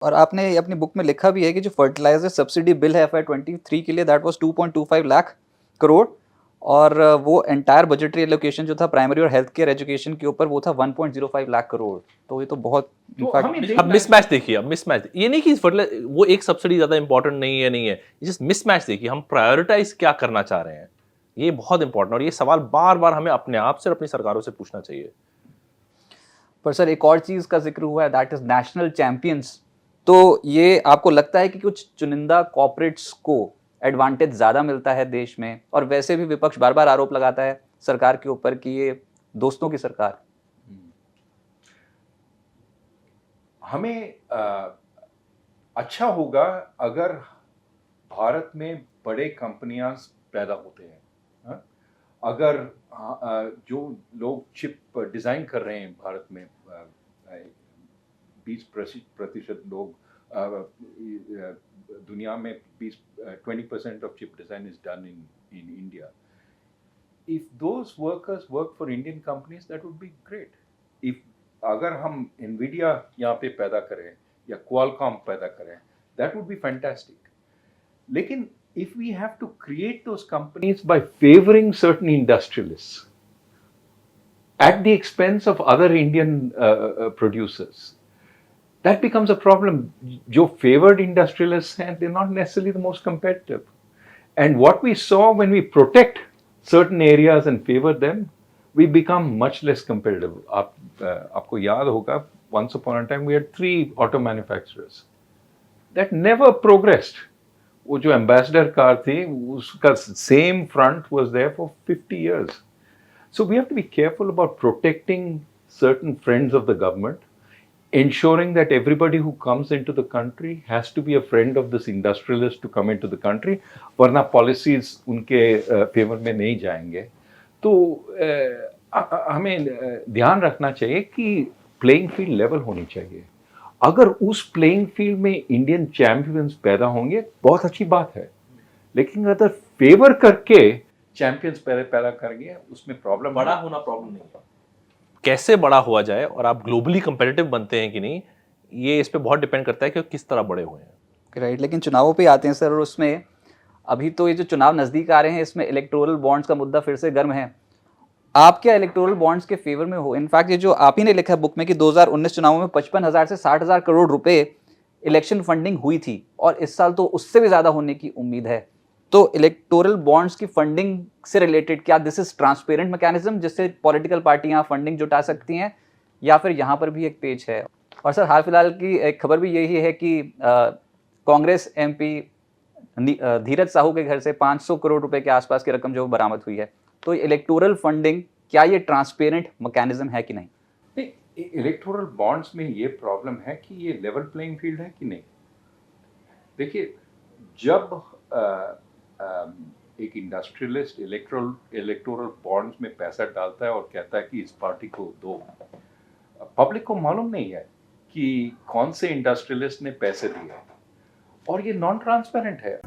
और आपने अपनी बुक में लिखा भी है कि जो फर्टिलाइजर सब्सिडी बिल है FY23 के लिए, दैट वाज 2.25 लाख करोड़, और वो एंटायर बजटरी एलोकेशन जो था प्राइमरी और हेल्थ केयर एजुकेशन के ऊपर वो था 1.05 लाख करोड़। तो ये तो बहुत तो इनफैक्ट हमें अब मिसमैच देखिए, अब मिसमैच ये नहीं कि वो एक सब्सिडी ज्यादा इंपॉर्टेंट नहीं है, नहीं है, जस्ट मिसमैच देखिए, हम प्रायोरिटाइज क्या करना चाह रहे हैं, ये बहुत इंपॉर्टेंट, और ये सवाल बार बार हमें अपने आप से और अपनी सरकारों से पूछना चाहिए। पर सर एक और चीज का जिक्र हुआ है, दैट इज नेशनल चैंपियंस। तो ये आपको लगता है कि कुछ चुनिंदा कॉर्पोरेट्स को एडवांटेज ज्यादा मिलता है देश में, और वैसे भी विपक्ष बार बार आरोप लगाता है सरकार के ऊपर कि ये दोस्तों की सरकार। हमें अच्छा होगा अगर भारत में बड़े कंपनियां पैदा होते हैं, हाँ? अगर जो लोग चिप डिजाइन कर रहे हैं भारत में, 20% लोग, दुनिया में 20% of chip design is done in India. If those workers work for Indian companies, that would be great. If अगर हम Nvidia यहाँ पे पैदा करें या Qualcomm पैदा करें, that would be fantastic. लेकिन if we have to create those companies by favoring certain industrialists at the expense of other Indian producers, that becomes a problem. जो favored industrialists हैं, they're not necessarily the most competitive. And what we saw when we protect certain areas and favor them, we become much less competitive. आपको याद होगा, once upon a time we had 3 auto manufacturers that never progressed. वो जो ambassador car थी, उसका same front was there for 50 years. So we have to be careful about protecting certain friends of the government, ensuring that everybody who comes into the country has to be a friend of this industrialist to come into the country, वरना policies उनके favour में नहीं जाएंगे. तो हमें ध्यान रखना चाहिए कि प्लेइंग फील्ड लेवल होनी चाहिए. अगर उस प्लेइंग फील्ड में इंडियन चैंपियंस पैदा होंगे, बहुत अच्छी बात है, लेकिन अगर फेवर करके चैंपियंस पैदा करेंगे, उसमें प्रॉब्लम, बड़ा होना प्रॉब्लम नहीं है, कैसे बड़ा हुआ जाए और आप ग्लोबली कंपेटिटिव बनते हैं कि नहीं, ये इस पे बहुत डिपेंड करता है कि किस तरह बड़े हुए हैं। राइट, लेकिन चुनावों पे आते हैं सर, और उसमें अभी तो ये जो चुनाव नजदीक आ रहे हैं, इसमें इलेक्टोरल बॉन्ड्स का मुद्दा फिर से गर्म है। आप क्या इलेक्टोरल बॉन्ड्स के फेवर में हो? इनफैक्ट ये जो आप ही ने लिखा है बुक में कि 2019 चुनावों में 55,000 से 60,000 करोड़ रुपए इलेक्शन फंडिंग हुई थी, और इस साल तो उससे भी ज्यादा होने की उम्मीद है। तो इलेक्टोरल बॉन्ड्स की फंडिंग से रिलेटेड क्या दिस इज ट्रांसपेरेंट मैकेनिज्म जिससे पॉलिटिकल पार्टियां फंडिंग जुटा सकती हैं, या फिर यहाँ पर भी एक पेच है? और सर हाल फिलहाल की एक खबर भी यही है कि कांग्रेस MP धीरज साहू के घर से 500 करोड़ रुपए के आसपास की रकम जो बरामद हुई है। तो इलेक्टोरल फंडिंग क्या ये ट्रांसपेरेंट मैकेनिज्म है कि नहीं? इलेक्टोरल बॉन्ड्स में ये प्रॉब्लम है कि ये लेवल प्लेइंग फील्ड है कि नहीं. देखिए, जब एक इंडस्ट्रियलिस्ट इलेक्टोरल बॉन्ड्स में पैसा डालता है और कहता है कि इस पार्टी को दो, पब्लिक को मालूम नहीं है कि कौन से इंडस्ट्रियलिस्ट ने पैसे दिए, और ये नॉन ट्रांसपेरेंट है.